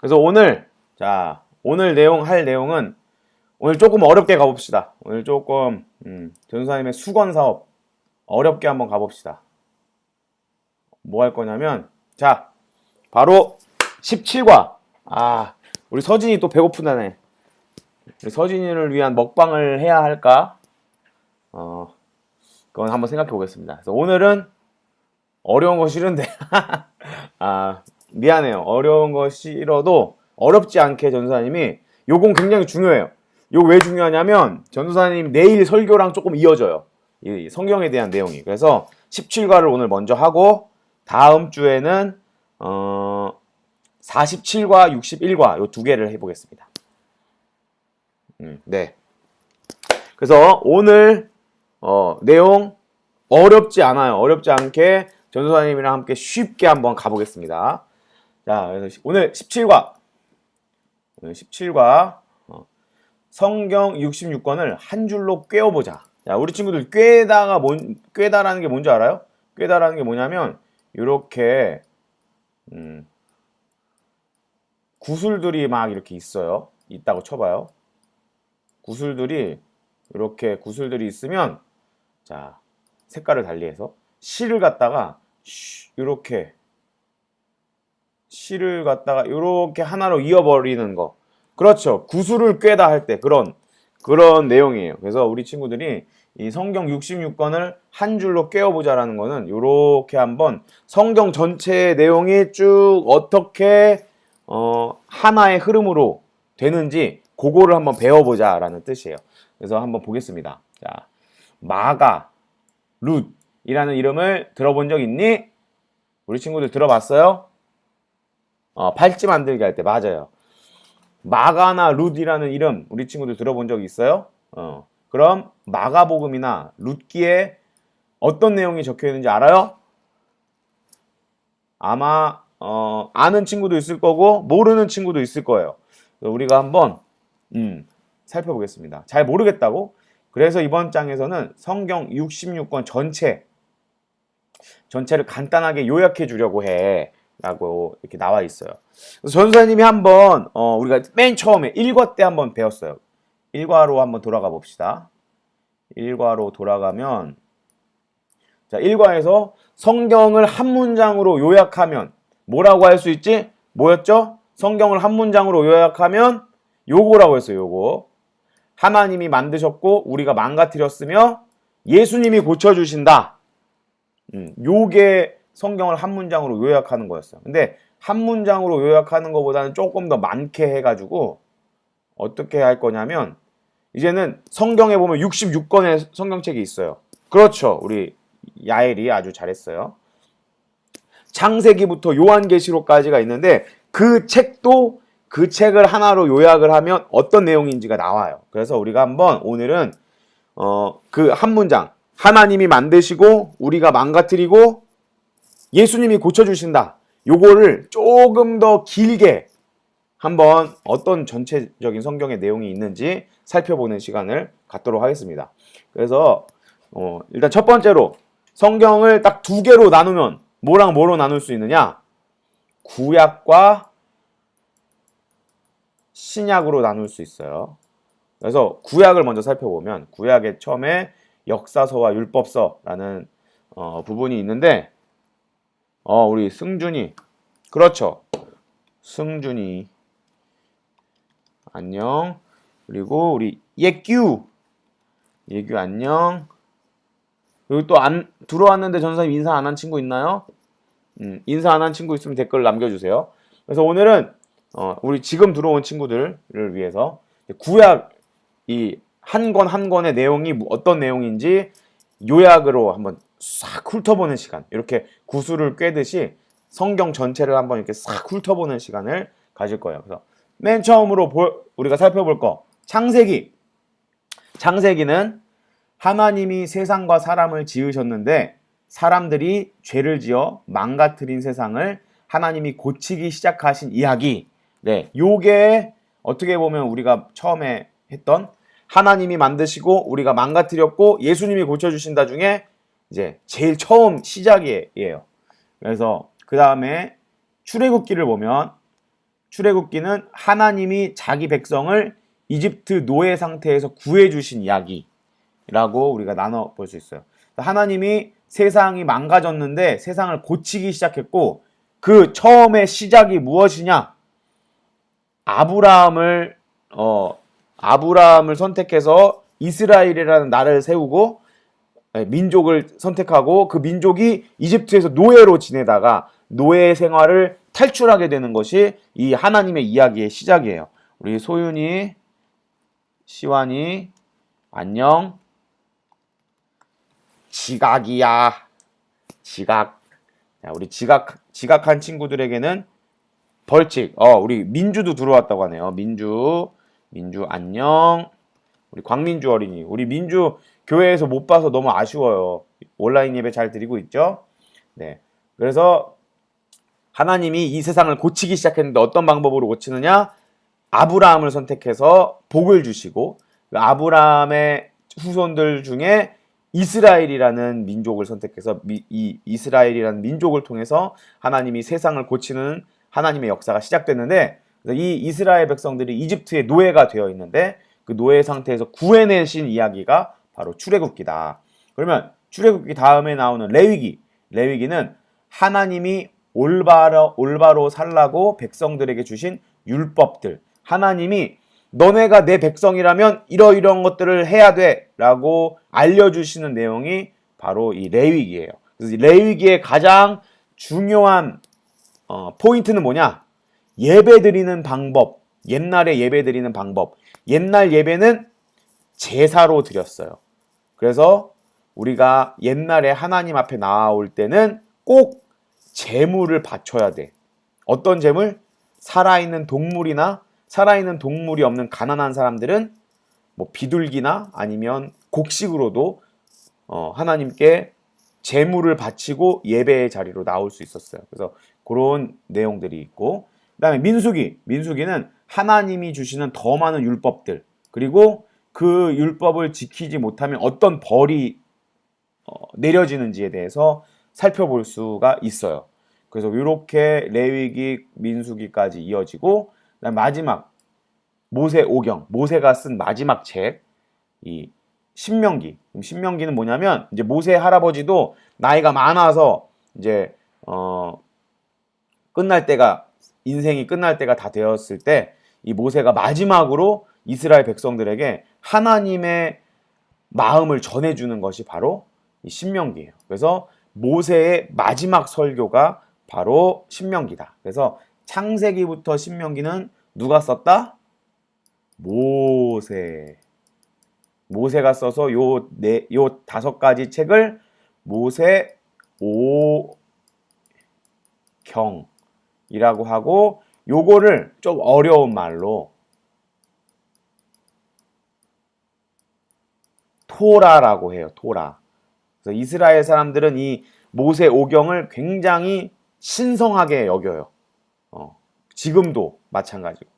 그래서 오늘 할 내용은 오늘 조금 어렵게 가봅시다. 오늘 조금 전도사님의 수건 사업 어렵게 한번 가봅시다. 뭐 할 거냐면 바로 17과 우리 서진이 또 배고프다네. 우리 서진이를 위한 먹방을 해야 할까? 그건 한번 생각해 보겠습니다. 그래서 오늘은 어려운 거 싫은데 미안해요. 어려운 거 싫어도 어렵지 않게 전도사님이 요건 굉장히 중요해요. 요거 왜 중요하냐면 전도사님 내일 설교랑 조금 이어져요. 이 성경에 대한 내용이. 그래서 17과를 오늘 먼저 하고 다음 주에는 47과 61과 요 두 개를 해보겠습니다. 네. 그래서 오늘 내용 어렵지 않아요. 어렵지 않게 전도사님이랑 함께 쉽게 한번 가보겠습니다. 자, 그래서 오늘 17과 성경 66권을 한 줄로 꿰어보자. 자, 우리 친구들 꿰다라는 게 뭔지 알아요? 꿰다라는 게 뭐냐면 이렇게 구슬들이 막 이렇게 있다고 쳐봐요. 구슬들이 있으면 자, 색깔을 달리해서 실을 갖다가 이렇게 하나로 이어버리는 거. 그렇죠. 구슬을 꿰다 할 때 그런 내용이에요. 그래서 우리 친구들이 이 성경 66권을 한 줄로 꿰어보자라는 거는 이렇게 한번 성경 전체의 내용이 쭉 어떻게 하나의 흐름으로 되는지 그거를 한번 배워보자라는 뜻이에요. 그래서 한번 보겠습니다. 자, 마가, 룻이라는 이름을 들어본 적 있니? 우리 친구들 들어봤어요? 팔찌 만들기 할 때 맞아요. 마가나 룻이라는 이름 우리 친구들 들어본 적 있어요? 그럼 마가복음이나 룻기에 어떤 내용이 적혀 있는지 알아요? 아마 아는 친구도 있을 거고 모르는 친구도 있을 거예요. 우리가 한번 살펴보겠습니다. 잘 모르겠다고? 그래서 이번 장에서는 성경 66권 전체를 간단하게 요약해 주려고 해 라고 이렇게 나와 있어요. 그래서 전도사님이 한번 우리가 맨 처음에 1과 때 한번 배웠어요. 1과로 한번 돌아가 봅시다. 1과로 돌아가면 자, 1과에서 성경을 한 문장으로 요약하면 뭐라고 할 수 있지? 뭐였죠? 성경을 한 문장으로 요약하면 요거라고 했어요. 요거. 하나님이 만드셨고 우리가 망가뜨렸으며 예수님이 고쳐주신다. 요게 성경을 한 문장으로 요약하는 거였어요. 근데 한 문장으로 요약하는 것보다는 조금 더 많게 해가지고 어떻게 할 거냐면 이제는 성경에 보면 66권의 성경책이 있어요. 그렇죠. 우리 야엘이 아주 잘했어요. 창세기부터 요한계시록까지가 있는데 그 책을 하나로 요약을 하면 어떤 내용인지가 나와요. 그래서 우리가 한번 오늘은 그 한 문장 하나님이 만드시고 우리가 망가뜨리고 예수님이 고쳐주신다. 요거를 조금 더 길게 한번 어떤 전체적인 성경의 내용이 있는지 살펴보는 시간을 갖도록 하겠습니다. 그래서 일단 첫 번째로 성경을 딱 두 개로 나누면 뭐랑 뭐로 나눌 수 있느냐? 구약과 신약으로 나눌 수 있어요. 그래서 구약을 먼저 살펴보면 구약의 처음에 역사서와 율법서라는 부분이 있는데 우리 승준이 그렇죠. 승준이 안녕. 그리고 우리 예규 안녕. 그리고 또 들어왔는데 전사님 인사 안 한 친구 있나요? 인사 안 한 친구 있으면 댓글 남겨주세요. 그래서 오늘은 우리 지금 들어온 친구들을 위해서 구약 이 한 권의 내용이 어떤 내용인지 요약으로 한번 싹 훑어보는 시간. 이렇게 구슬을 꿰듯이 성경 전체를 한번 이렇게 싹 훑어보는 시간을 가질 거예요. 그래서 맨 처음으로 우리가 살펴볼 거 창세기. 창세기는 하나님이 세상과 사람을 지으셨는데 사람들이 죄를 지어 망가뜨린 세상을 하나님이 고치기 시작하신 이야기. 네, 요게 어떻게 보면 우리가 처음에 했던 하나님이 만드시고 우리가 망가뜨렸고 예수님이 고쳐주신다 중에 이제 제일 처음 시작이에요. 그래서 그 다음에 출애굽기를 보면 출애굽기는 하나님이 자기 백성을 이집트 노예 상태에서 구해주신 이야기라고 우리가 나눠 볼 수 있어요. 하나님이 세상이 망가졌는데 세상을 고치기 시작했고 그 처음의 시작이 무엇이냐? 아브라함을 선택해서 이스라엘이라는 나라를 세우고 민족을 선택하고 그 민족이 이집트에서 노예로 지내다가 노예 생활을 탈출하게 되는 것이 이 하나님의 이야기의 시작이에요. 우리 소윤이, 시완이, 안녕. 지각이야. 지각. 우리 지각한 친구들에게는 벌칙. 우리 민주도 들어왔다고 하네요. 민주 안녕. 우리 광민주 어린이. 우리 민주 교회에서 못 봐서 너무 아쉬워요. 온라인 예배 잘 드리고 있죠? 네. 그래서 하나님이 이 세상을 고치기 시작했는데 어떤 방법으로 고치느냐? 아브라함을 선택해서 복을 주시고 아브라함의 후손들 중에 이스라엘이라는 민족을 선택해서 이 이스라엘이라는 민족을 통해서 하나님이 세상을 고치는 하나님의 역사가 시작됐는데 이 이스라엘 백성들이 이집트의 노예가 되어 있는데 그 노예 상태에서 구해내신 이야기가 바로 출애굽기다. 그러면 출애굽기 다음에 나오는 레위기는 하나님이 올바로 살라고 백성들에게 주신 율법들, 하나님이 너네가 내 백성이라면 이러이러한 것들을 해야 돼 라고 알려주시는 내용이 바로 이 레위기예요. 그래서 이 레위기의 가장 중요한 포인트는 뭐냐? 예배드리는 방법, 옛날에 예배드리는 방법. 옛날 예배는 제사로 드렸어요. 그래서 우리가 옛날에 하나님 앞에 나올 때는 꼭 제물을 바쳐야 돼. 어떤 제물? 살아있는 동물이 없는 가난한 사람들은 뭐 비둘기나 아니면 곡식으로도 하나님께 제물을 바치고 예배의 자리로 나올 수 있었어요. 그래서 그런 내용들이 있고, 그 다음에 민수기는 하나님이 주시는 더 많은 율법들, 그리고 그 율법을 지키지 못하면 어떤 벌이 내려지는지에 대해서 살펴볼 수가 있어요. 그래서 이렇게 레위기, 민수기까지 이어지고, 그다음 마지막 모세오경, 모세가 쓴 마지막 책, 이 신명기. 신명기는 뭐냐면 이제 모세 할아버지도 나이가 많아서 이제 인생이 끝날 때가 다 되었을 때 이 모세가 마지막으로 이스라엘 백성들에게 하나님의 마음을 전해주는 것이 바로 이 신명기예요. 그래서 모세의 마지막 설교가 바로 신명기다. 그래서 창세기부터 신명기는 누가 썼다? 모세가 써서 요 5가지 책을 모세오경이라고 하고, 요거를 좀 어려운 말로 토라라고 해요. 토라. 그래서 이스라엘 사람들은 이 모세오경을 굉장히 신성하게 여겨요. 지금도 마찬가지고.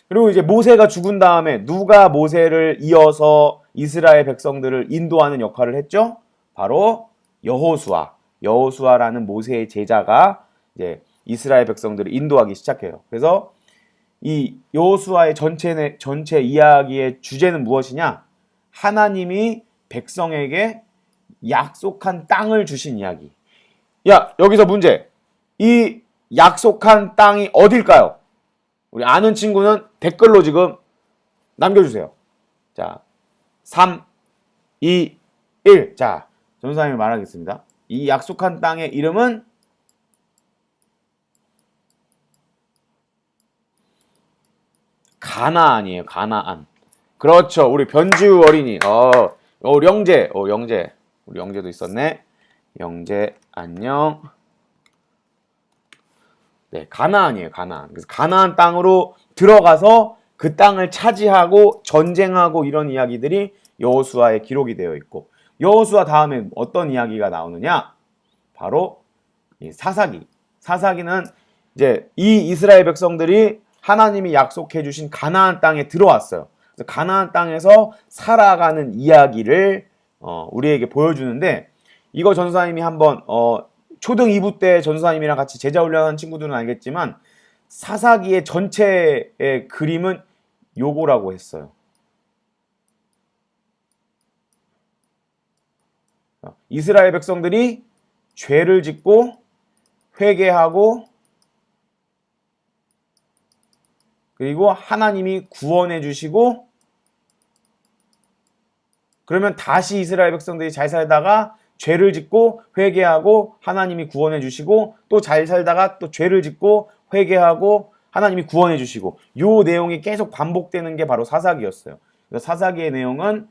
그리고 이제 모세가 죽은 다음에 누가 모세를 이어서 이스라엘 백성들을 인도하는 역할을 했죠? 바로 여호수아라는 모세의 제자가 이제 이스라엘 백성들을 인도하기 시작해요. 그래서 이 여호수아의 전체 이야기의 주제는 무엇이냐? 하나님이 백성에게 약속한 땅을 주신 이야기. 야, 여기서 문제. 이 약속한 땅이 어딜까요? 우리 아는 친구는 댓글로 지금 남겨주세요. 자, 3, 2, 1. 자, 전사님이 말하겠습니다. 이 약속한 땅의 이름은 가나안이에요. 가나안. 그렇죠. 우리 변지우 어린이. 우리 영재. 우리 영재도 있었네. 영재, 안녕. 네, 가나안이에요. 가나안. 그래서 가나안 땅으로 들어가서 그 땅을 차지하고 전쟁하고 이런 이야기들이 여호수아에 기록이 되어 있고, 여호수아 다음에 어떤 이야기가 나오느냐? 바로 이 사사기. 사사기는 이제 이 이스라엘 백성들이 하나님이 약속해 주신 가나안 땅에 들어왔어요. 그래서 가나안 땅에서 살아가는 이야기를 우리에게 보여주는데, 이거 전사님이 한번 초등 2부 때 전사님이랑 같이 제자 훈련한 친구들은 알겠지만 사사기의 전체의 그림은 요거라고 했어요. 이스라엘 백성들이 죄를 짓고 회개하고 그리고 하나님이 구원해 주시고 그러면 다시 이스라엘 백성들이 잘 살다가 죄를 짓고 회개하고 하나님이 구원해 주시고 또 잘 살다가 또 죄를 짓고 회개하고 하나님이 구원해 주시고 요 내용이 계속 반복되는 게 바로 사사기였어요. 그래서 사사기의 내용은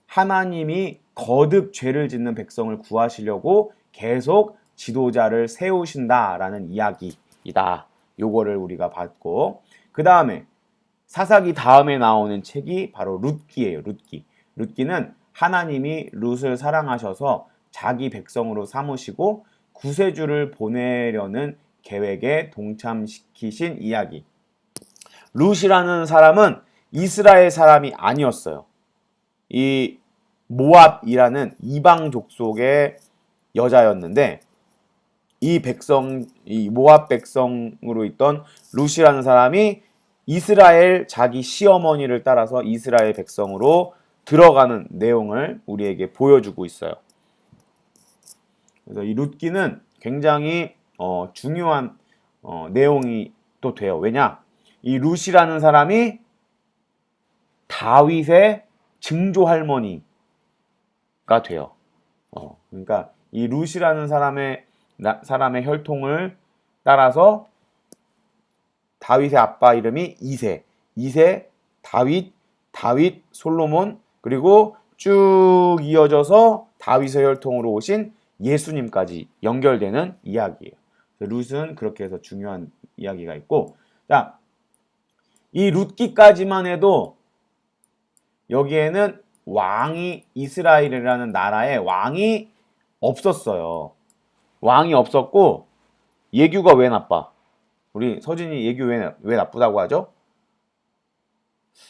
하나님이 거듭 죄를 짓는 백성을 구하시려고 계속 지도자를 세우신다라는 이야기이다. 요거를 우리가 봤고 그 다음에 사사기 다음에 나오는 책이 바로 룻기예요. 룻기는 하나님이 룻을 사랑하셔서 자기 백성으로 삼으시고 구세주를 보내려는 계획에 동참시키신 이야기. 룻이라는 사람은 이스라엘 사람이 아니었어요. 이 모압이라는 이방 족속의 여자였는데 이 모압 백성으로 있던 룻이라는 사람이 이스라엘 자기 시어머니를 따라서 이스라엘 백성으로 들어가는 내용을 우리에게 보여주고 있어요. 그래서 이 룻기는 굉장히 중요한 내용이 또 돼요. 왜냐? 이 룻이라는 사람이 다윗의 증조 할머니가 돼요. 그러니까 이 룻이라는 사람의 혈통을 따라서 다윗의 아빠 이름이 이세, 다윗, 솔로몬, 그리고 쭉 이어져서 다윗의 혈통으로 오신 예수님까지 연결되는 이야기예요. 룻은 그렇게 해서 중요한 이야기가 있고, 자, 이 룻기까지만 해도 여기에는 이스라엘이라는 나라에 왕이 없었어요. 왕이 없었고 예규가 왜 나빠? 우리 서진이 예규 왜 나쁘다고 하죠?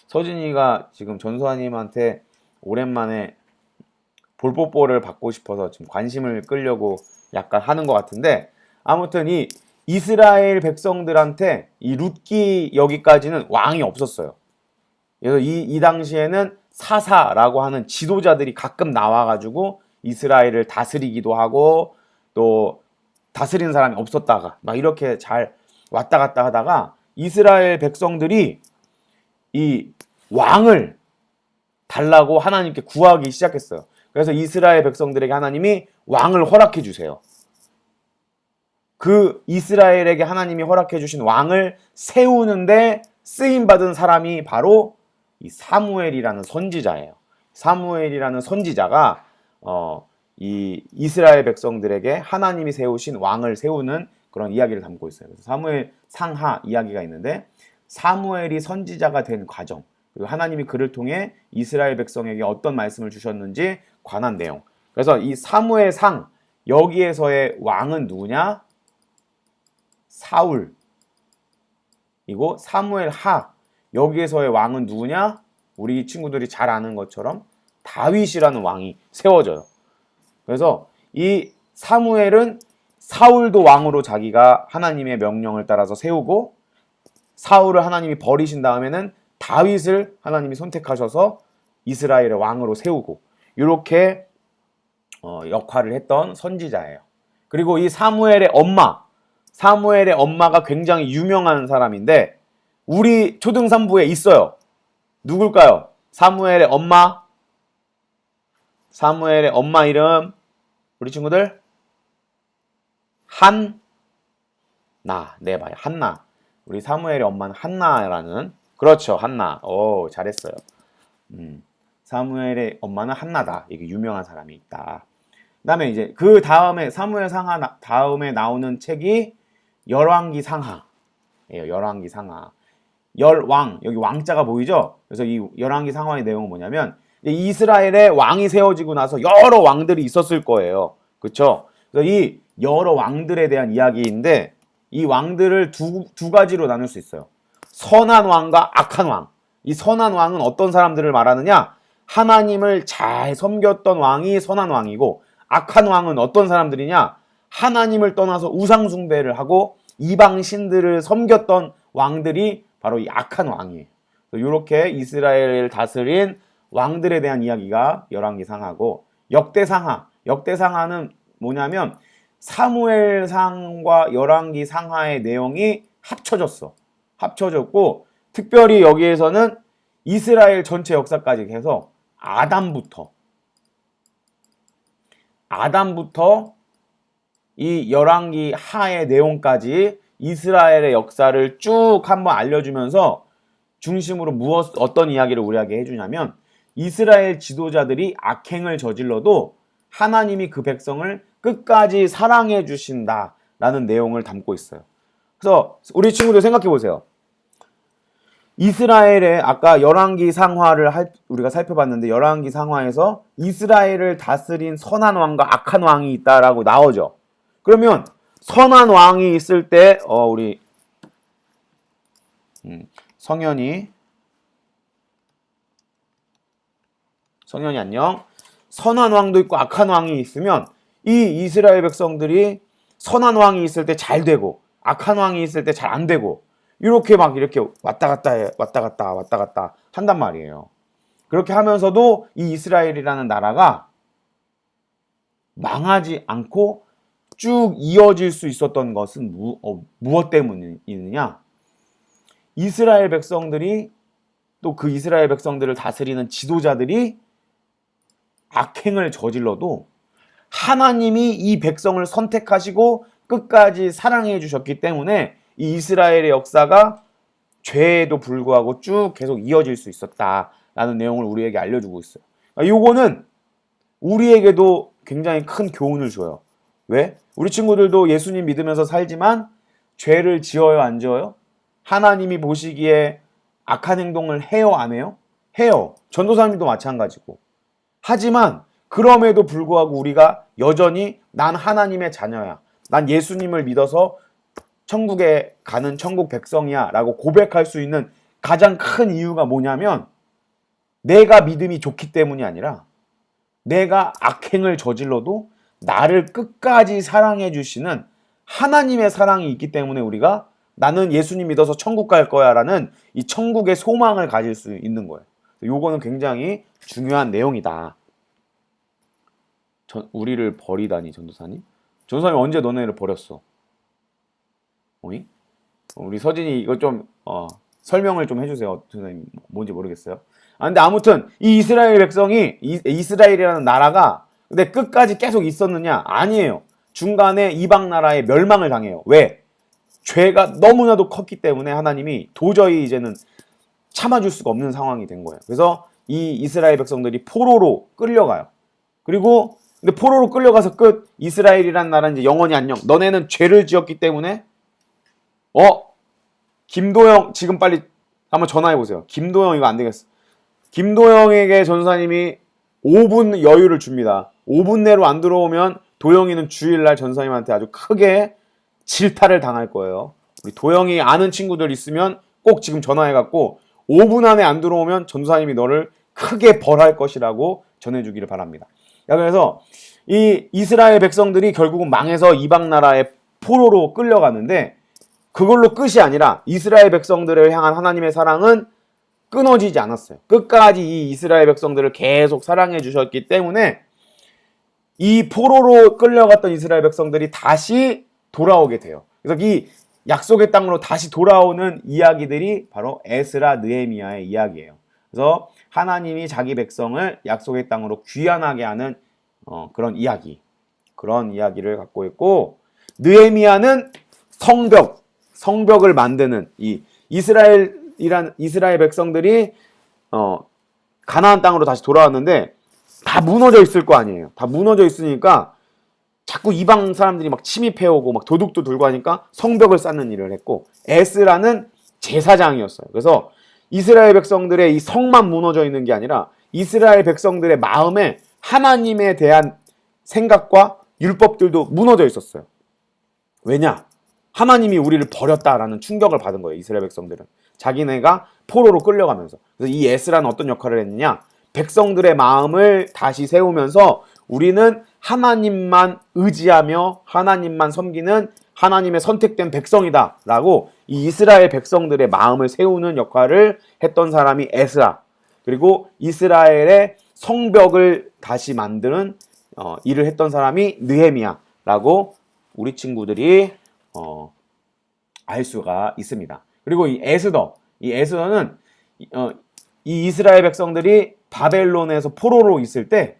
서진이가 지금 전소아님한테 오랜만에 볼뽀뽀를 받고 싶어서 지금 관심을 끌려고 약간 하는 것 같은데 아무튼 이 이스라엘 백성들한테 이 룻기 여기까지는 왕이 없었어요. 그래서 이 당시에는 사사라고 하는 지도자들이 가끔 나와가지고 이스라엘을 다스리기도 하고 또 다스리는 사람이 없었다가 막 이렇게 잘 왔다 갔다 하다가 이스라엘 백성들이 이 왕을 달라고 하나님께 구하기 시작했어요. 그래서 이스라엘 백성들에게 하나님이 왕을 허락해 주세요. 그 이스라엘에게 하나님이 허락해 주신 왕을 세우는데 쓰임받은 사람이 바로 이 사무엘이라는 선지자예요. 사무엘이라는 선지자가 이 이스라엘 백성들에게 하나님이 세우신 왕을 세우는 그런 이야기를 담고 있어요. 그래서 사무엘 상하 이야기가 있는데 사무엘이 선지자가 된 과정 그리고 하나님이 그를 통해 이스라엘 백성에게 어떤 말씀을 주셨는지 관한 내용. 그래서 이 사무엘 상 여기에서의 왕은 누구냐? 사울이고 사무엘 하 여기에서의 왕은 누구냐? 우리 친구들이 잘 아는 것처럼 다윗이라는 왕이 세워져요. 그래서 이 사무엘은 사울도 왕으로 자기가 하나님의 명령을 따라서 세우고 사울을 하나님이 버리신 다음에는 다윗을 하나님이 선택하셔서 이스라엘의 왕으로 세우고 이렇게 역할을 했던 선지자예요. 그리고 이 사무엘의 엄마가 굉장히 유명한 사람인데 우리 초등산부에 있어요. 누굴까요? 사무엘의 엄마 이름 우리 친구들 한나 네 봐요. 한나 우리 사무엘의 엄마는 한나라는 그렇죠. 한나 오 잘했어요. 사무엘의 엄마는 한나다. 이게 유명한 사람이 있다. 그다음에 이제 그 다음에 사무엘 상하 다음에 나오는 책이 열왕기 상하예요. 열왕기 상하 열왕 여기 왕자가 보이죠? 그래서 이 열왕기 상하의 내용은 뭐냐면 이스라엘에 왕이 세워지고 나서 여러 왕들이 있었을 거예요. 그렇죠? 그래서 이 여러 왕들에 대한 이야기인데 이 왕들을 두 가지로 나눌 수 있어요. 선한 왕과 악한 왕. 이 선한 왕은 어떤 사람들을 말하느냐? 하나님을 잘 섬겼던 왕이 선한 왕이고 악한 왕은 어떤 사람들이냐? 하나님을 떠나서 우상 숭배를 하고 이방 신들을 섬겼던 왕들이 바로 이 악한 왕이에요. 이렇게 이스라엘을 다스린 왕들에 대한 이야기가 열왕기상하고 역대상하는 뭐냐면 사무엘상과 열왕기상하의 내용이 합쳐졌고 특별히 여기에서는 이스라엘 전체 역사까지 해서 아담부터 이 열왕기하의 내용까지 이스라엘의 역사를 쭉 한번 알려주면서 중심으로 어떤 이야기를 우리에게 해주냐면 이스라엘 지도자들이 악행을 저질러도 하나님이 그 백성을 끝까지 사랑해 주신다라는 내용을 담고 있어요. 그래서 우리 친구들 생각해 보세요. 이스라엘의 아까 열왕기상하를 우리가 살펴봤는데 열왕기상하에서 이스라엘을 다스린 선한 왕과 악한 왕이 있다라고 나오죠. 그러면 선한 왕이 있을 때 우리 성현이 안녕. 선한 왕도 있고 악한 왕이 있으면 이 이스라엘 백성들이 선한 왕이 있을 때 잘 되고 악한 왕이 있을 때 잘 안 되고 이렇게 왔다 갔다 한단 말이에요. 그렇게 하면서도 이 이스라엘이라는 나라가 망하지 않고 쭉 이어질 수 있었던 것은 무엇 때문이느냐? 이스라엘 백성들이 또 그 이스라엘 백성들을 다스리는 지도자들이 악행을 저질러도 하나님이 이 백성을 선택하시고 끝까지 사랑해 주셨기 때문에 이 이스라엘의 역사가 죄에도 불구하고 쭉 계속 이어질 수 있었다라는 내용을 우리에게 알려주고 있어요. 요거는 우리에게도 굉장히 큰 교훈을 줘요. 왜? 우리 친구들도 예수님 믿으면서 살지만 죄를 지어요, 안 지어요? 하나님이 보시기에 악한 행동을 해요, 안 해요? 해요. 전도사님도 마찬가지고. 하지만 그럼에도 불구하고 우리가 여전히 난 하나님의 자녀야. 난 예수님을 믿어서 천국에 가는 천국 백성이야 라고 고백할 수 있는 가장 큰 이유가 뭐냐면 내가 믿음이 좋기 때문이 아니라 내가 악행을 저질러도 나를 끝까지 사랑해 주시는 하나님의 사랑이 있기 때문에 우리가 나는 예수님 믿어서 천국 갈 거야 라는 이 천국의 소망을 가질 수 있는 거예요. 요거는 굉장히 중요한 내용이다. 우리를 버리다니 전도사님? 전도사님 언제 너네를 버렸어? 어이? 우리 서진이 이거 좀 설명을 좀 해주세요. 전도사님 뭔지 모르겠어요. 근데 아무튼 이 이스라엘 백성이 이스라엘이라는 나라가 근데 끝까지 계속 있었느냐? 아니에요. 중간에 이방 나라에 멸망을 당해요. 왜? 죄가 너무나도 컸기 때문에 하나님이 도저히 이제는 참아줄 수가 없는 상황이 된 거예요. 그래서 이 이스라엘 백성들이 포로로 끌려가요. 그리고 근데 포로로 끌려가서 끝. 이스라엘이란 나라는 이제 영원히 안녕. 너네는 죄를 지었기 때문에 김도영 지금 빨리 한번 전화해 보세요. 김도영 이거 안 되겠어. 김도영에게 전사님이 5분 여유를 줍니다. 5분 내로 안 들어오면 도영이는 주일날 전사님한테 아주 크게 질타를 당할 거예요. 우리 도영이 아는 친구들 있으면 꼭 지금 전화해갖고 5분 안에 안 들어오면 전사님이 너를 크게 벌할 것이라고 전해주기를 바랍니다. 그래서 이 이스라엘 백성들이 결국은 망해서 이방 나라의 포로로 끌려가는데 그걸로 끝이 아니라 이스라엘 백성들을 향한 하나님의 사랑은 끊어지지 않았어요. 끝까지 이 이스라엘 백성들을 계속 사랑해 주셨기 때문에 이 포로로 끌려갔던 이스라엘 백성들이 다시 돌아오게 돼요. 그래서 이 약속의 땅으로 다시 돌아오는 이야기들이 바로 에스라 느헤미야의 이야기예요. 그래서 하나님이 자기 백성을 약속의 땅으로 귀환하게 하는 그런 이야기를 갖고 있고, 느헤미야는 성벽을 만드는 이 이스라엘 백성들이 가나안 땅으로 다시 돌아왔는데 다 무너져 있을 거 아니에요. 다 무너져 있으니까 자꾸 이방 사람들이 막 침입해오고 막 도둑도 들고 하니까 성벽을 쌓는 일을 했고, 에스라는 제사장이었어요. 그래서 이스라엘 백성들의 이 성만 무너져 있는 게 아니라 이스라엘 백성들의 마음에 하나님에 대한 생각과 율법들도 무너져 있었어요. 왜냐? 하나님이 우리를 버렸다라는 충격을 받은 거예요. 이스라엘 백성들은 자기네가 포로로 끌려가면서. 그래서 이 에스라는 어떤 역할을 했느냐? 백성들의 마음을 다시 세우면서 우리는 하나님만 의지하며 하나님만 섬기는 하나님의 선택된 백성이다라고 이 이스라엘 백성들의 마음을 세우는 역할을 했던 사람이 에스라. 그리고 이스라엘의 성벽을 다시 만드는 일을 했던 사람이 느헤미야라고 우리 친구들이 알 수가 있습니다. 그리고 이 에스더는 이 이스라엘 백성들이 바벨론에서 포로로 있을 때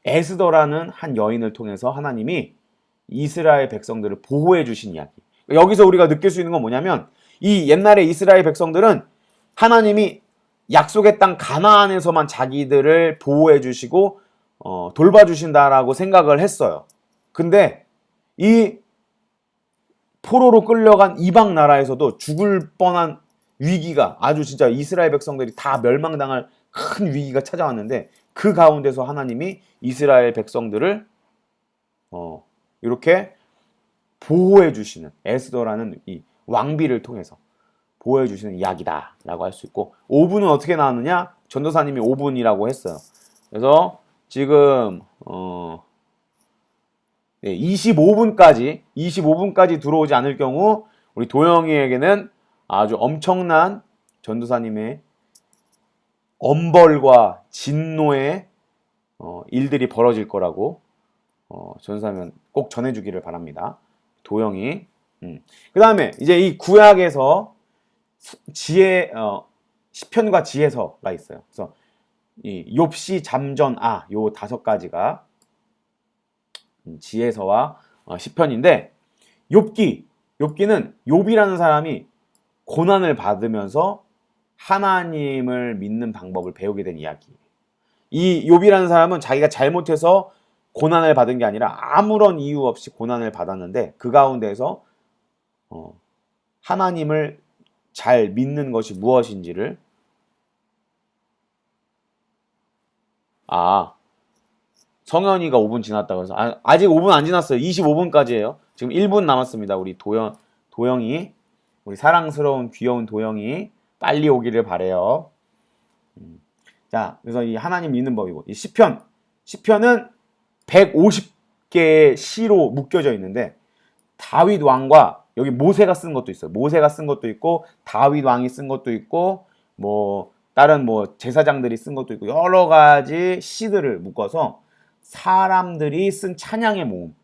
에스더라는 한 여인을 통해서 하나님이 이스라엘 백성들을 보호해 주신 이야기. 여기서 우리가 느낄 수 있는 건 뭐냐면 이 옛날에 이스라엘 백성들은 하나님이 약속의 땅 가나안에서만 자기들을 보호해 주시고 돌봐주신다라고 생각을 했어요. 근데 이 포로로 끌려간 이방 나라에서도 죽을 뻔한 위기가 아주 진짜 이스라엘 백성들이 다 멸망당할 큰 위기가 찾아왔는데 그 가운데서 하나님이 이스라엘 백성들을 이렇게 보호해 주시는 에스더라는 이 왕비를 통해서 보호해 주시는 이야기다라고 할 수 있고 5분은 어떻게 나왔느냐? 전도사님이 5분이라고 했어요. 그래서 지금 25분까지 들어오지 않을 경우 우리 도영이에게는 아주 엄청난 전도사님의 엄벌과 진노의 일들이 벌어질 거라고 전도사님은 꼭 전해주기를 바랍니다. 도영이. 그 다음에 이제 이 구약에서 시편과 지혜서가 있어요. 그래서 이 욥시, 잠전, 요 5가지가 지혜서와 시편인데 욥기는 욥이라는 사람이 고난을 받으면서 하나님을 믿는 방법을 배우게 된 이야기. 이 욥이라는 사람은 자기가 잘못해서 고난을 받은 게 아니라 아무런 이유 없이 고난을 받았는데 그 가운데서 하나님을 잘 믿는 것이 무엇인지를 성현이가 5분 지났다고 해서 아직 5분 안 지났어요. 25분까지예요. 지금 1분 남았습니다. 우리 도영이 우리 사랑스러운 귀여운 도영이 빨리 오기를 바래요. 자, 그래서 이 하나님 믿는 법이고 이 시편은 150개의 시로 묶여져 있는데 다윗 왕과 여기 모세가 쓴 것도 있어요. 모세가 쓴 것도 있고 다윗 왕이 쓴 것도 있고 다른 제사장들이 쓴 것도 있고 여러 가지 시들을 묶어서 사람들이 쓴 찬양의 모음,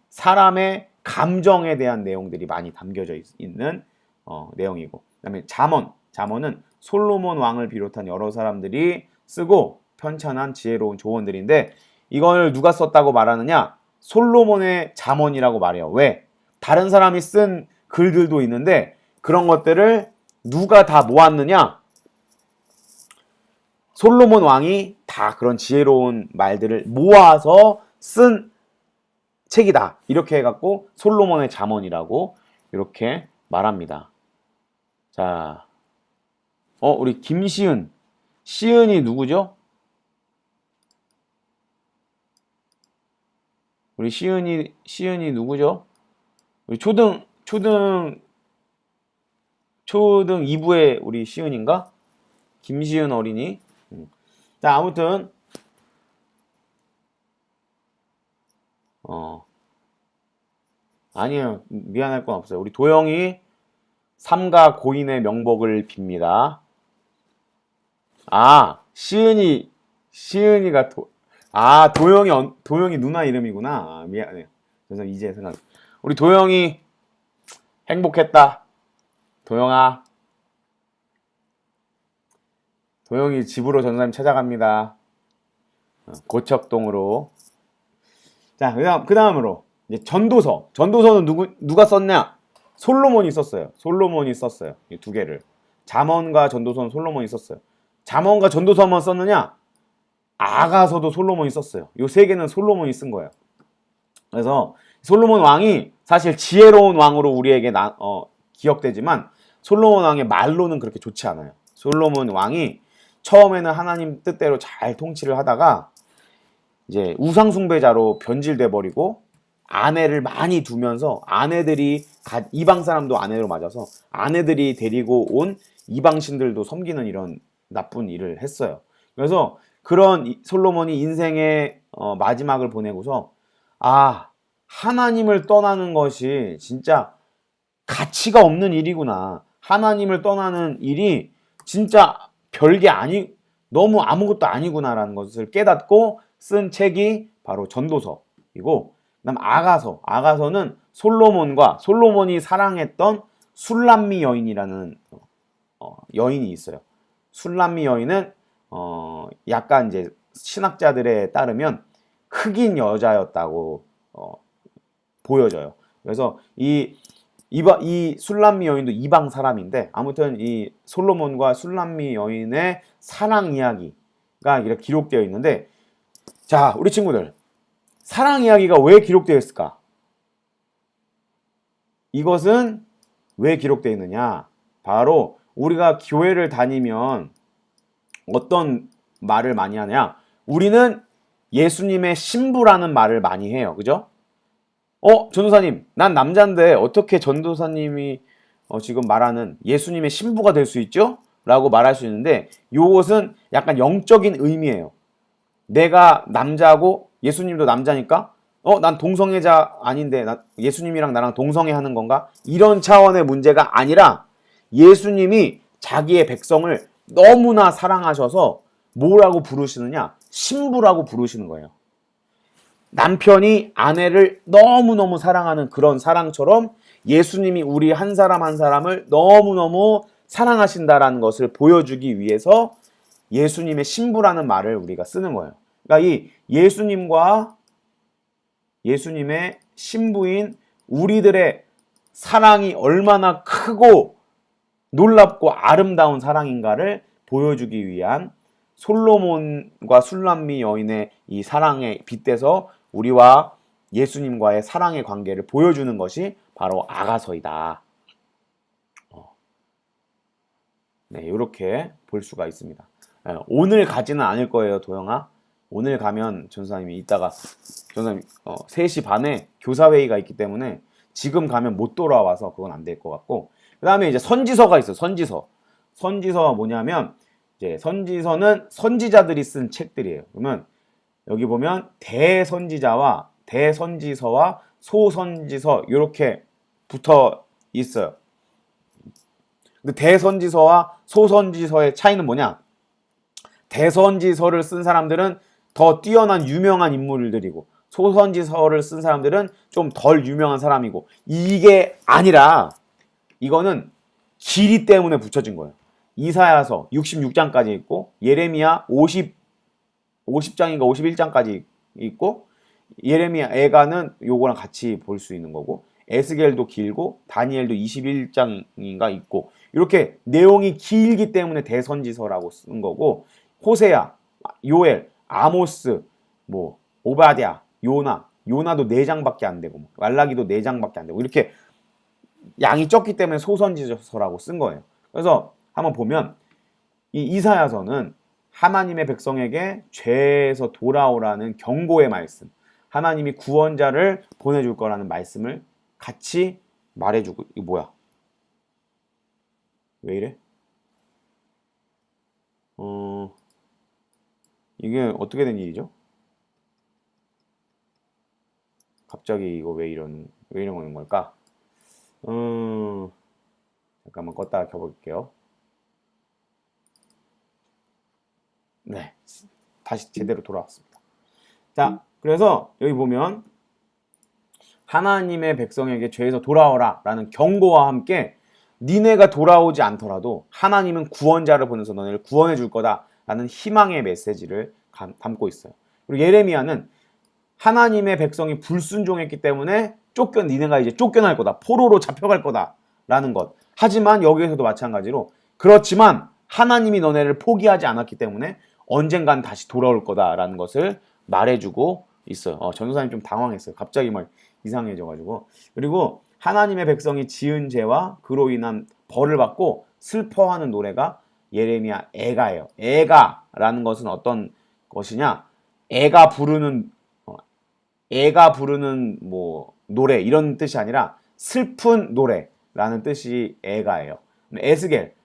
사람의 감정에 대한 내용들이 많이 담겨져 있는 내용이고, 그다음에 잠언은 솔로몬 왕을 비롯한 여러 사람들이 쓰고 편찬한 지혜로운 조언들인데 이걸 누가 썼다고 말하느냐? 솔로몬의 잠언이라고 말해요. 왜? 다른 사람이 쓴 글들도 있는데 그런 것들을 누가 다 모았느냐? 솔로몬 왕이 다 그런 지혜로운 말들을 모아서 쓴 책이다. 이렇게 해갖고 솔로몬의 잠언이라고 이렇게 말합니다. 자, 우리 김시은. 시은이 누구죠? 우리 시은이 누구죠? 우리 초등 2부의 우리 시은인가? 김시은 어린이. 자, 아무튼 아니에요. 미안할 건 없어요. 우리 도영이 삼가 고인의 명복을 빕니다. 시은이가 도영이 누나 이름이구나. 미안해요. 그래서 이제 생각. 우리 도영이 행복했다. 도영아. 도영이 집으로 전사님 찾아갑니다. 고척동으로. 자, 그 다음으로 이제 전도서는 누가 썼냐? 솔로몬이 썼어요. 이 두 개를. 잠언과 전도서는 솔로몬이 썼어요. 잠언과 전도서만 썼느냐? 아가서도 솔로몬이 썼어요. 요 세 개는 솔로몬이 쓴 거예요. 그래서 솔로몬 왕이 사실 지혜로운 왕으로 우리에게 기억되지만 솔로몬 왕의 말로는 그렇게 좋지 않아요. 솔로몬 왕이 처음에는 하나님 뜻대로 잘 통치를 하다가 이제 우상숭배자로 변질돼 버리고 아내를 많이 두면서 아내들이 이방 사람도 아내로 맞아서 아내들이 데리고 온 이방신들도 섬기는 이런 나쁜 일을 했어요. 그래서 그런 솔로몬이 인생의 마지막을 보내고서 하나님을 떠나는 것이 진짜 가치가 없는 일이구나. 하나님을 떠나는 일이 진짜 별게 아니, 너무 아무것도 아니구나라는 것을 깨닫고 쓴 책이 바로 전도서이고, 그다음 아가서. 아가서는 솔로몬이 사랑했던 술람미 여인이라는 여인이 있어요. 술람미 여인은 약간 이제 신학자들에 따르면 흑인 여자였다고 보여져요. 그래서 이 술람미 여인도 이방 사람인데, 아무튼 이 솔로몬과 술람미 여인의 사랑 이야기가 이렇게 기록되어 있는데, 자, 우리 친구들, 사랑 이야기가 왜 기록되어 있을까? 이것은 왜 기록되어 있느냐? 바로 우리가 교회를 다니면 어떤 말을 많이 하냐? 우리는 예수님의 신부라는 말을 많이 해요. 그죠? 전도사님, 난 남자인데 어떻게 전도사님이 지금 말하는 예수님의 신부가 될 수 있죠? 라고 말할 수 있는데, 이것은 약간 영적인 의미예요. 내가 남자고 예수님도 남자니까 난 동성애자 아닌데 예수님이랑 나랑 동성애 하는 건가? 이런 차원의 문제가 아니라, 예수님이 자기의 백성을 너무나 사랑하셔서 뭐라고 부르시느냐? 신부라고 부르시는 거예요. 남편이 아내를 너무너무 사랑하는 그런 사랑처럼 예수님이 우리 한 사람 한 사람을 너무너무 사랑하신다라는 것을 보여주기 위해서 예수님의 신부라는 말을 우리가 쓰는 거예요. 그러니까 이 예수님과 예수님의 신부인 우리들의 사랑이 얼마나 크고 놀랍고 아름다운 사랑인가를 보여주기 위한 솔로몬과 술람미 여인의 이 사랑에 빗대서 우리와 예수님과의 사랑의 관계를 보여주는 것이 바로 아가서이다. 네, 이렇게 볼 수가 있습니다. 오늘 가지는 않을 거예요, 도영아. 오늘 가면 전사님이 이따가 전사님 3시 반에 교사회의가 있기 때문에 지금 가면 못 돌아와서 그건 안 될 것 같고, 그 다음에 이제 선지서가 있어요. 선지서가 뭐냐면, 이제 선지서는 선지자들이 쓴 책들이에요. 그러면 여기 보면 대선지서와 소선지서 이렇게 붙어 있어요. 근데 대선지서와 소선지서의 차이는 뭐냐? 대선지서를 쓴 사람들은 더 뛰어난 유명한 인물들이고, 소선지서를 쓴 사람들은 좀 덜 유명한 사람이고, 이게 아니라 이거는 길이 때문에 붙여진 거예요. 이사야서 66장까지 있고, 예레미야 50장인가 51장까지 있고, 예레미야 애가는 요거랑 같이 볼 수 있는 거고, 에스겔도 길고 다니엘도 21장인가 있고, 이렇게 내용이 길기 때문에 대선지서라고 쓴 거고, 호세야, 요엘, 아모스, 오바댜, 요나도 4장밖에 안 되고, 말라기도 4장밖에 안 되고, 이렇게 양이 적기 때문에 소선지서라고 쓴 거예요. 그래서 한번 보면 이 이사야서는 하나님의 백성에게 죄에서 돌아오라는 경고의 말씀, 하나님이 구원자를 보내줄 거라는 말씀을 같이 말해주고, 이거 뭐야? 왜 이래? 이게 어떻게 된 일이죠? 갑자기 이거 왜 이런 거는 걸까? 잠깐만 껐다가 켜볼게요. 네, 다시 제대로 돌아왔습니다. 자, 그래서 여기 보면 하나님의 백성에게 죄에서 돌아오라 라는 경고와 함께, 니네가 돌아오지 않더라도 하나님은 구원자를 보내서 너네를 구원해 줄 거다 라는 희망의 메시지를 담고 있어요. 그리고 예레미야는 하나님의 백성이 불순종했기 때문에 니네가 이제 쫓겨날 거다, 포로로 잡혀갈 거다 라는 것. 하지만 여기에서도 마찬가지로, 그렇지만 하나님이 너네를 포기하지 않았기 때문에 언젠간 다시 돌아올 거다라는 것을 말해주고 있어요. 전도사님 좀 당황했어요. 갑자기 막 이상해져가지고. 그리고 하나님의 백성이 지은 죄와 그로 인한 벌을 받고 슬퍼하는 노래가 예레미야 애가예요. 애가라는 것은 어떤 것이냐? 애가 부르는 노래 이런 뜻이 아니라 슬픈 노래라는 뜻이 애가예요.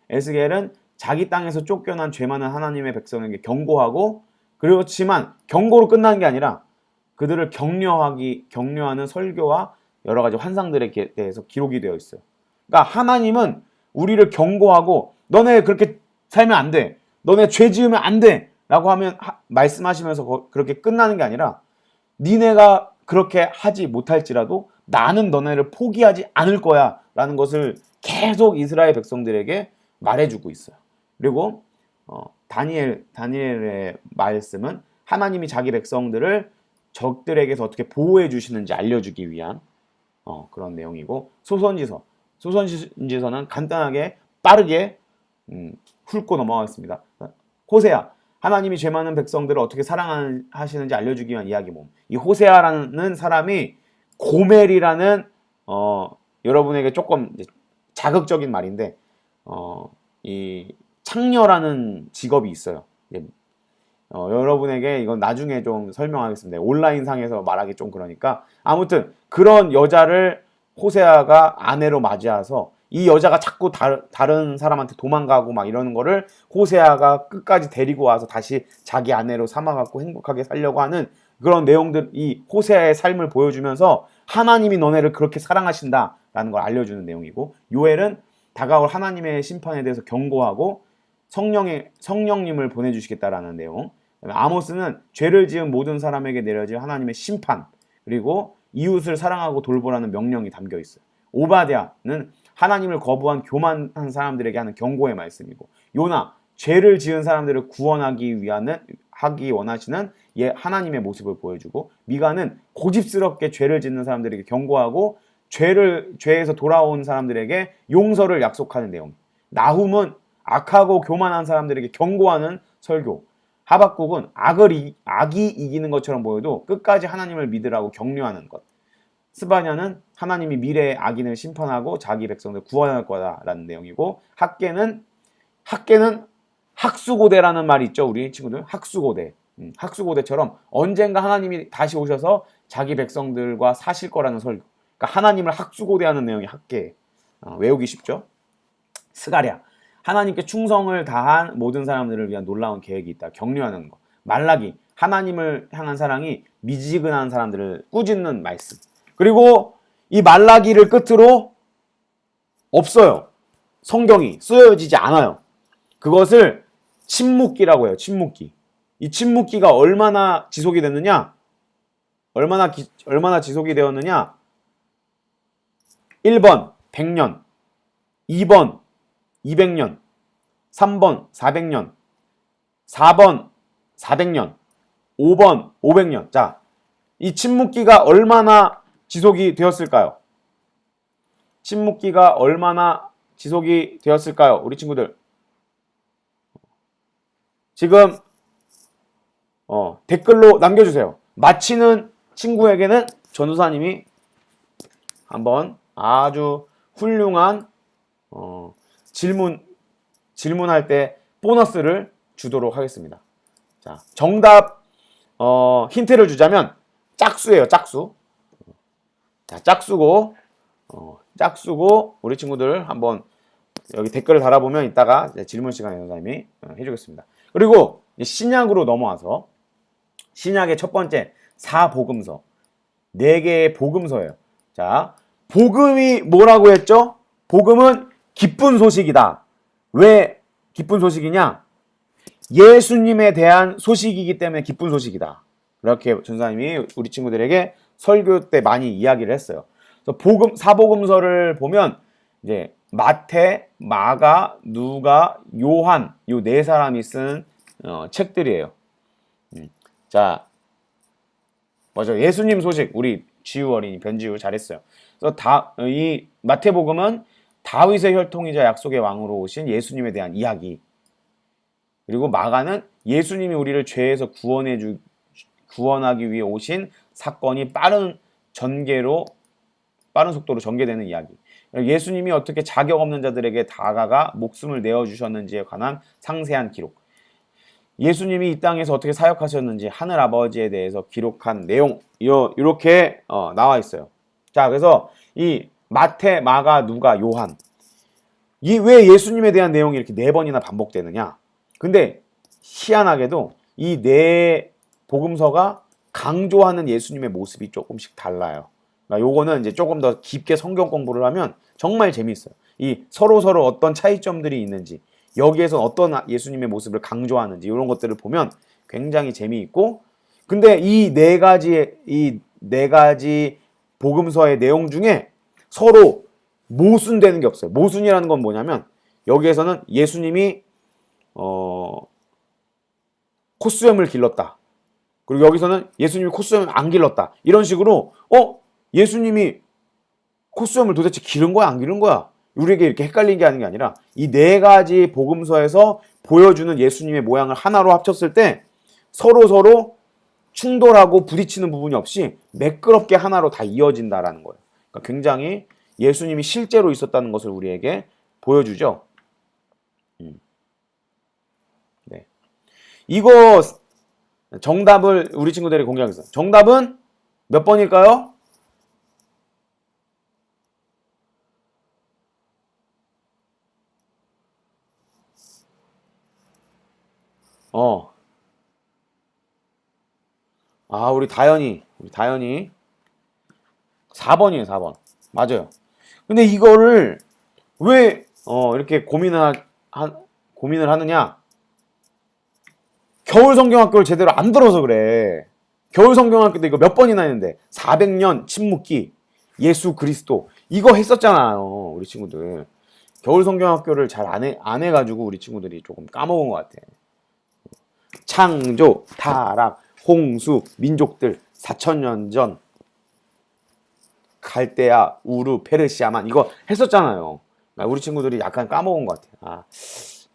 에스겔은 자기 땅에서 쫓겨난 죄 많은 하나님의 백성에게 경고하고, 그렇지만 경고로 끝나는 게 아니라 그들을 격려하는 설교와 여러 가지 환상들에 대해서 기록이 되어 있어요. 그러니까 하나님은 우리를 경고하고 너네 그렇게 살면 안 돼. 너네 죄 지으면 안 돼. 라고 하면 말씀하시면서 그렇게 끝나는 게 아니라 니네가 그렇게 하지 못할지라도 나는 너네를 포기하지 않을 거야 라는 것을 계속 이스라엘 백성들에게 말해주고 있어요. 그리고 다니엘의 말씀은 하나님이 자기 백성들을 적들에게서 어떻게 보호해 주시는지 알려주기 위한 그런 내용이고, 소선지서는 간단하게 빠르게 훑고 넘어가겠습니다. 호세아, 하나님이 죄 많은 백성들을 어떻게 사랑하시는지 알려주기 위한 이야기 모음. 이 호세아라는 사람이 고멜이라는 여러분에게 조금 자극적인 말인데 이 창녀라는 직업이 있어요. 여러분에게 이건 나중에 좀 설명하겠습니다. 온라인상에서 말하기 좀 그러니까 아무튼 그런 여자를 호세아가 아내로 맞이해서 이 여자가 자꾸 다른 사람한테 도망가고 막 이러는 거를 호세아가 끝까지 데리고 와서 다시 자기 아내로 삼아갖고 행복하게 살려고 하는 그런 내용들, 이 호세아의 삶을 보여주면서 하나님이 너네를 그렇게 사랑하신다라는 걸 알려주는 내용이고, 요엘은 다가올 하나님의 심판에 대해서 경고하고 성령님을 보내주시겠다라는 내용, 아모스는 죄를 지은 모든 사람에게 내려질 하나님의 심판, 그리고 이웃을 사랑하고 돌보라는 명령이 담겨 있어요. 오바댜는 하나님을 거부한 교만한 사람들에게 하는 경고의 말씀이고, 요나 죄를 지은 사람들을 구원하기 원하시는 하나님의 모습을 보여주고, 미가는 고집스럽게 죄를 짓는 사람들에게 경고하고 죄에서 돌아온 사람들에게 용서를 약속하는 내용. 나훔은 악하고 교만한 사람들에게 경고하는 설교. 하박국은 악이 이기는 것처럼 보여도 끝까지 하나님을 믿으라고 격려하는 것. 스바냐는 하나님이 미래의 악인을 심판하고 자기 백성들 구원할 거다라는 내용이고, 학계는 학수고대라는 말이 있죠. 우리 친구들 학수고대. 학수고대처럼 언젠가 하나님이 다시 오셔서 자기 백성들과 사실 거라는 설교. 그러니까 하나님을 학수고대하는 내용이 학계. 외우기 쉽죠. 스가랴, 하나님께 충성을 다한 모든 사람들을 위한 놀라운 계획이 있다. 격려하는 거. 말라기, 하나님을 향한 사랑이 미지근한 사람들을 꾸짖는 말씀. 그리고 이 말라기를 끝으로 없어요. 성경이 쓰여지지 않아요. 그것을 침묵기라고 해요. 침묵기. 이 침묵기가 얼마나 지속이 됐느냐? 얼마나 지속이 되었느냐? 1번 100년, 2번 200년, 3번 400년, 4번 400년, 5번 500년. 자, 이 침묵기가 얼마나 지속이 되었을까요? 침묵기가 얼마나 지속이 되었을까요? 우리 친구들. 지금 댓글로 남겨주세요. 마치는 친구에게는 전도사님이 한번 아주 훌륭한 질문할 때 보너스를 주도록 하겠습니다. 자, 정답 힌트를 주자면 짝수예요. 짝수. 자, 짝수고 우리 친구들 한번 여기 댓글을 달아보면 이따가 질문 시간에 선생님이 해주겠습니다. 그리고 신약으로 넘어와서 신약의 첫 번째 사복음서, 4개의 복음서예요. 자, 복음이 뭐라고 했죠? 복음은 기쁜 소식이다. 왜 기쁜 소식이냐? 예수님에 대한 소식이기 때문에 기쁜 소식이다. 그렇게 전사님이 우리 친구들에게 설교 때 많이 이야기를 했어요. 그래서 사복음서를 보면 이제 마태, 마가, 누가, 요한 요 4사람이 쓴 책들이에요. 자, 맞아. 예수님 소식 우리 지우 어린이 변지우 잘했어요. 그래서 이 마태복음은 다윗의 혈통이자 약속의 왕으로 오신 예수님에 대한 이야기. 그리고 마가는 예수님이 우리를 죄에서 구원하기 위해 오신 사건이 빠른 속도로 전개되는 이야기. 예수님이 어떻게 자격 없는 자들에게 다가가 목숨을 내어주셨는지에 관한 상세한 기록. 예수님이 이 땅에서 어떻게 사역하셨는지 하늘 아버지에 대해서 기록한 내용, 이렇게 나와 있어요. 자, 그래서 이 마태, 마가, 누가, 요한, 왜 예수님에 대한 내용이 이렇게 4번이나 반복되느냐? 근데 희한하게도 이 4 복음서가 강조하는 예수님의 모습이 조금씩 달라요. 그러니까 요거는 이제 조금 더 깊게 성경 공부를 하면 정말 재미있어요. 이 서로 어떤 차이점들이 있는지, 여기에서 어떤 예수님의 모습을 강조하는지 이런 것들을 보면 굉장히 재미있고, 근데 이 네 가지 복음서의 내용 중에 서로 모순되는 게 없어요. 모순이라는 건 뭐냐면 여기에서는 예수님이 콧수염을 길렀다. 그리고 여기서는 예수님이 콧수염을 안 길렀다. 이런 식으로 예수님이 콧수염을 도대체 기른 거야 안 기른 거야? 우리에게 이렇게 헷갈린 게 하는 게 아니라 이 네 가지 복음서에서 보여주는 예수님의 모양을 하나로 합쳤을 때 서로 충돌하고 부딪히는 부분이 없이 매끄럽게 하나로 다 이어진다라는 거예요. 그러니까 굉장히 예수님이 실제로 있었다는 것을 우리에게 보여주죠. 네. 이거 정답을 우리 친구들이 공개하겠어요. 정답은 몇 번일까요? 우리 다현이 4번이에요, 4번. 맞아요. 근데 이거를 왜 이렇게 고민을 하느냐? 겨울 성경학교를 제대로 안 들어서 그래. 겨울 성경학교 때 이거 몇 번이나 했는데 400년 침묵기, 예수 그리스도 이거 했었잖아요, 우리 친구들. 겨울 성경학교를 잘 안 해가지고 우리 친구들이 조금 까먹은 것 같아. 창조, 타락, 홍수, 민족들, 4000년 전, 갈대아, 우르, 페르시아만 이거 했었잖아요. 우리 친구들이 약간 까먹은 것 같아요.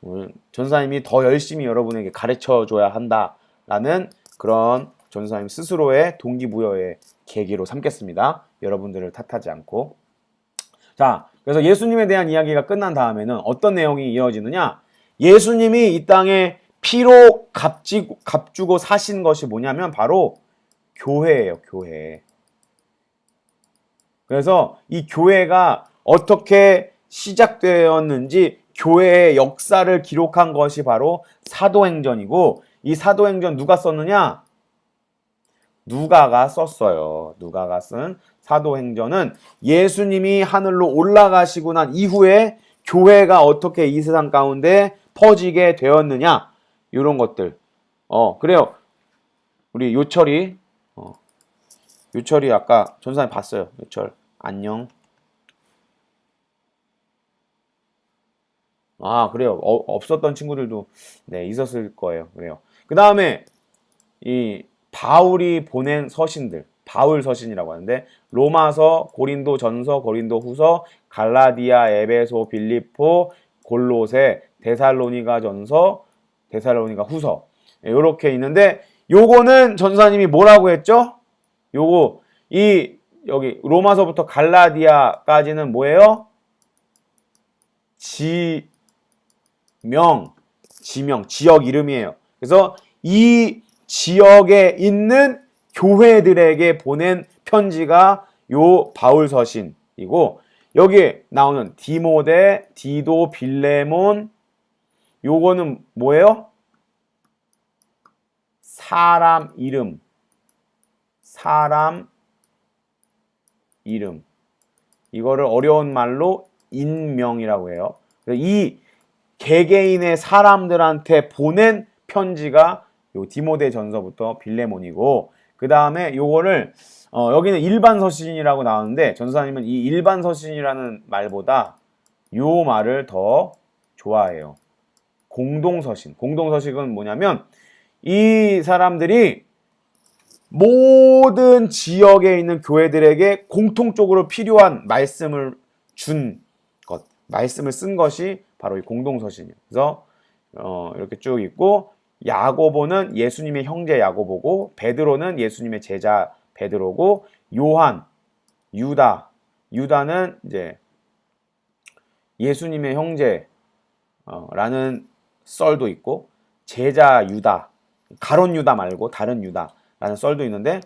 오늘 전사님이 더 열심히 여러분에게 가르쳐줘야 한다라는 그런 전사님 스스로의 동기부여의 계기로 삼겠습니다. 여러분들을 탓하지 않고. 자, 그래서 예수님에 대한 이야기가 끝난 다음에는 어떤 내용이 이어지느냐? 예수님이 이 땅에 피로 값주고 사신 것이 뭐냐면 바로 교회예요, 교회. 그래서 이 교회가 어떻게 시작되었는지 교회의 역사를 기록한 것이 바로 사도행전이고, 이 사도행전 누가 썼느냐? 누가가 썼어요. 누가가 쓴 사도행전은 예수님이 하늘로 올라가시고 난 이후에 교회가 어떻게 이 세상 가운데 퍼지게 되었느냐, 이런 것들. 그래요. 우리 요철이 아까 전사님 봤어요. 요철 안녕. 그래요. 없었던 친구들도 네, 있었을 거예요. 그래요. 그 다음에 이 바울이 보낸 서신들, 바울 서신이라고 하는데 로마서, 고린도 전서, 고린도 후서, 갈라디아, 에베소, 빌립보, 골로새, 데살로니가 전서, 데살로니가 후서, 이렇게 있는데 요거는 전사님이 뭐라고 했죠? 요거 여기 로마서부터 갈라디아까지는 뭐예요? 지역 이름이에요. 그래서 이 지역에 있는 교회들에게 보낸 편지가 요 바울 서신이고, 여기에 나오는 디모데, 디도, 빌레몬, 요거는 뭐예요? 사람 이름. 이거를 어려운 말로 인명이라고 해요. 이 개개인의 사람들한테 보낸 편지가 요 디모데 전서부터 빌레몬이고, 그 다음에 요거를 여기는 일반 서신이라고 나오는데 전사님은 이 일반 서신이라는 말보다 요 말을 더 좋아해요. 공동서신. 공동서신은 뭐냐면 이 사람들이 모든 지역에 있는 교회들에게 공통적으로 필요한 말씀을 준 것, 말씀을 쓴 것이 바로 이 공동서신이에요. 그래서 이렇게 쭉 있고, 야고보는 예수님의 형제 야고보고, 베드로는 예수님의 제자 베드로고, 요한, 유다는 이제 예수님의 형제라는 썰도 있고, 제자 유다, 가론 유다 말고 다른 유다라는 썰도 있는데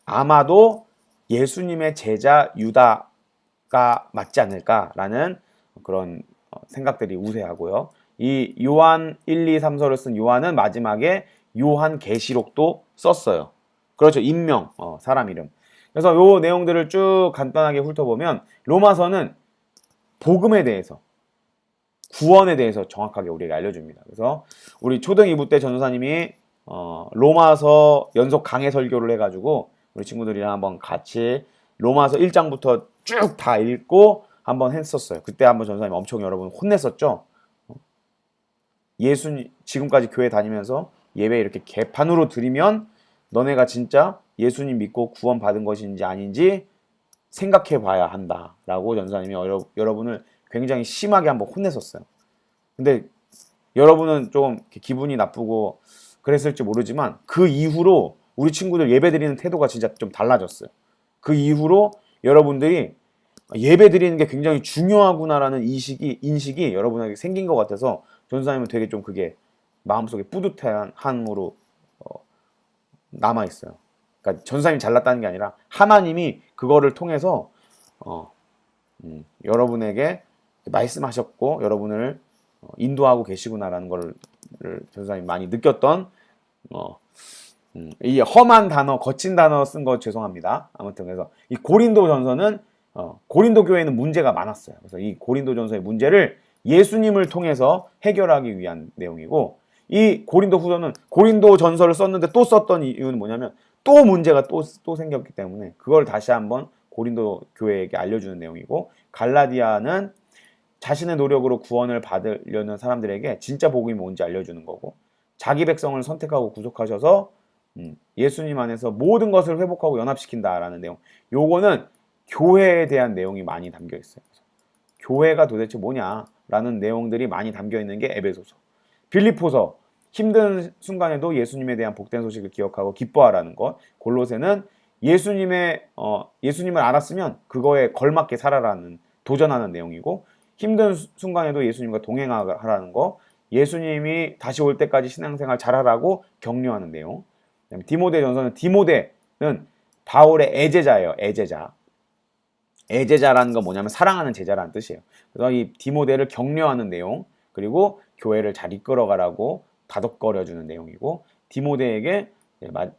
아마도 예수님의 제자 유다가 맞지 않을까라는 그런 생각들이 우세하고요. 이 요한 1, 2, 3서를 쓴 요한은 마지막에 요한 계시록도 썼어요. 그렇죠. 인명, 사람 이름. 그래서 요 내용들을 쭉 간단하게 훑어보면 로마서는 복음에 대해서, 구원에 대해서 정확하게 우리에게 알려줍니다. 그래서 우리 초등 2부 때 전도사님이 로마서 연속 강해 설교를 해가지고 우리 친구들이랑 한번 같이 로마서 1장부터 쭉 다 읽고 한번 했었어요. 그때 한번 전도사님 엄청 여러분 혼냈었죠. 예수님 지금까지 교회 다니면서 예배 이렇게 개판으로 드리면 너네가 진짜 예수님 믿고 구원 받은 것인지 아닌지 생각해 봐야 한다라고 전도사님이 여러분을 굉장히 심하게 한번 혼냈었어요. 근데 여러분은 조금 기분이 나쁘고 그랬을지 모르지만 그 이후로 우리 친구들 예배 드리는 태도가 진짜 좀 달라졌어요. 그 이후로 여러분들이 예배 드리는 게 굉장히 중요하구나라는 인식이 여러분에게 생긴 것 같아서 전도사님은 되게 좀 그게 마음속에 뿌듯함으로 남아있어요. 그러니까 전도사님이 잘났다는 게 아니라 하나님이 그거를 통해서 여러분에게 말씀하셨고 여러분을 인도하고 계시구나라는 걸 전도사님이 많이 느꼈던 이 험한 단어, 거친 단어 쓴 거 죄송합니다. 아무튼 그래서 이 고린도 전서는 고린도 교회에는 문제가 많았어요. 그래서 이 고린도 전서의 문제를 예수님을 통해서 해결하기 위한 내용이고 이 고린도 후서는 고린도 전서를 썼는데 또 썼던 이유는 뭐냐면 또 문제가 또 생겼기 때문에 그걸 다시 한번 고린도 교회에게 알려주는 내용이고 갈라디아는 자신의 노력으로 구원을 받으려는 사람들에게 진짜 복음이 뭔지 알려주는 거고 자기 백성을 선택하고 구속하셔서 예수님 안에서 모든 것을 회복하고 연합시킨다라는 내용. 요거는 교회에 대한 내용이 많이 담겨 있어요. 교회가 도대체 뭐냐라는 내용들이 많이 담겨 있는 게 에베소서. 빌립보서 힘든 순간에도 예수님에 대한 복된 소식을 기억하고 기뻐하라는 것. 골로새는 예수님을 알았으면 그거에 걸맞게 살아라는 도전하는 내용이고 힘든 순간에도 예수님과 동행하라는 거. 예수님이 다시 올 때까지 신앙생활 잘하라고 격려하는 내용. 디모데전서는 디모데는 바울의 애제자예요. 애제자. 애제자라는 건 뭐냐면 사랑하는 제자라는 뜻이에요. 그래서 이 디모데를 격려하는 내용, 그리고 교회를 잘 이끌어가라고 다독거려주는 내용이고 디모데에게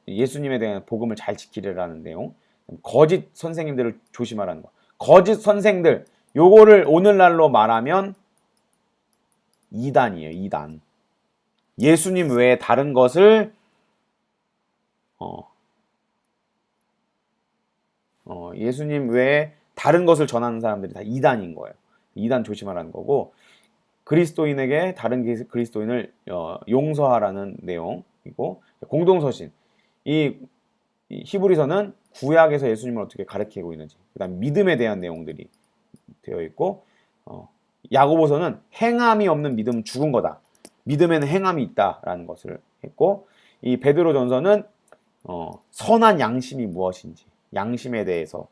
예수님에 대한 복음을 잘 지키려라는 내용, 거짓 선생님들을 조심하라는 거. 거짓 선생들, 요거를 오늘날로 말하면 이단이에요. 이단. 예수님 외에 다른 것을 예수님 외에 다른 것을 전하는 사람들이 다 이단인 거예요. 이단 조심하라는 거고 그리스도인에게 다른 그리스도인을 용서하라는 내용이고 공동서신. 이 히브리서는 구약에서 예수님을 어떻게 가르치고 있는지 그다음 믿음에 대한 내용들이 되어 있고 야고보서는 행함이 없는 믿음은 죽은 거다. 믿음에는 행함이 있다라는 것을 했고 이 베드로전서는 선한 양심이 무엇인지 양심에 대해서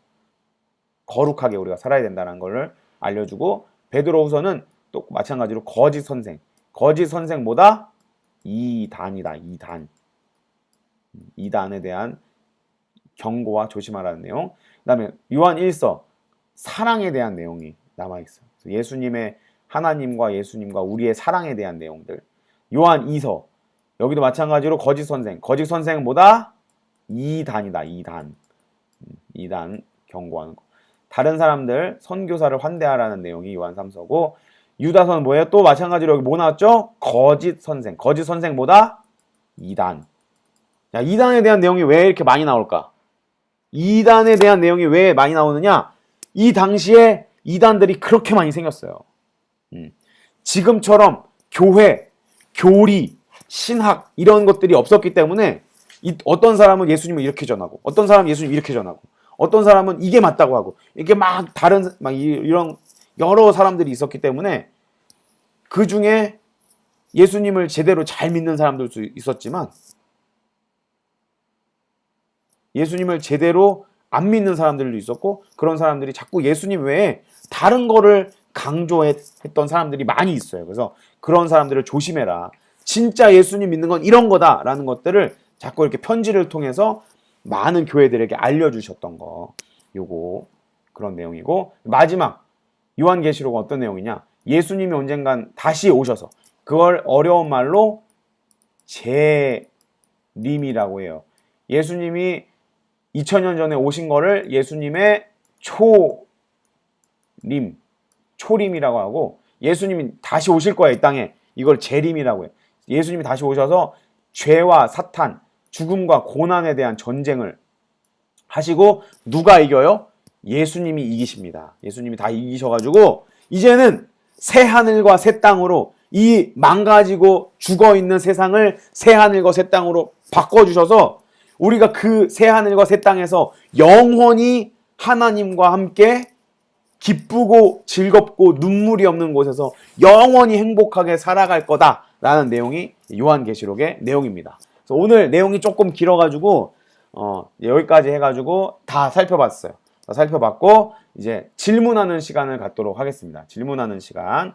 거룩하게 우리가 살아야 된다는 것을 알려주고 베드로후서는 또 마찬가지로 거짓 선생보다 이단이다. 이단에 대한 경고와 조심하라는 내용. 그다음에 요한 1서 사랑에 대한 내용이 남아있어요. 예수님의 하나님과 예수님과 우리의 사랑에 대한 내용들. 요한 2서 여기도 마찬가지로 거짓 선생보다 이단이다. 이단 경고하는 거. 다른 사람들 선교사를 환대하라는 내용이 요한 3서고 유다서는 뭐예요? 또 마찬가지로 여기 뭐 나왔죠? 거짓 선생보다 이단. 자, 이단에 대한 내용이 왜 이렇게 많이 나올까? 이단에 대한 내용이 왜 많이 나오느냐? 이 당시에 이단들이 그렇게 많이 생겼어요. 지금처럼 교회, 교리, 신학 이런 것들이 없었기 때문에 어떤 사람은 예수님을 이렇게 전하고 어떤 사람은 예수님 이렇게 전하고 어떤 사람은 이게 맞다고 하고 이게 막 다른 이런 여러 사람들이 있었기 때문에 그 중에 예수님을 제대로 잘 믿는 사람들도 있었지만 예수님을 제대로 안 믿는 사람들도 있었고 그런 사람들이 자꾸 예수님 외에 다른 거를 강조했던 사람들이 많이 있어요. 그래서 그런 사람들을 조심해라. 진짜 예수님 믿는 건 이런 거다라는 것들을 자꾸 이렇게 편지를 통해서 많은 교회들에게 알려주셨던 거. 요거 그런 내용이고 마지막 요한계시록은 어떤 내용이냐? 예수님이 언젠간 다시 오셔서 그걸 어려운 말로 재림이라고 해요. 예수님이 2000년 전에 오신 거를 예수님의 초림이라고 하고, 예수님이 다시 오실 거야, 이 땅에. 이걸 재림이라고 해요. 예수님이 다시 오셔서 죄와 사탄, 죽음과 고난에 대한 전쟁을 하시고, 누가 이겨요? 예수님이 이기십니다. 예수님이 다 이기셔가지고 이제는 새 하늘과 새 땅으로, 이 망가지고 죽어있는 세상을 새 하늘과 새 땅으로 바꿔주셔서 우리가 그 새 하늘과 새 땅에서 영원히 하나님과 함께 기쁘고 즐겁고 눈물이 없는 곳에서 영원히 행복하게 살아갈 거다라는 내용이 요한계시록의 내용입니다. 그래서 오늘 내용이 조금 길어가지고 여기까지 해가지고 다 살펴봤어요. 다 살펴봤고 이제 질문하는 시간을 갖도록 하겠습니다. 질문하는 시간.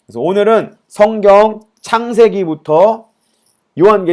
그래서 오늘은 성경 창세기부터 요한계시록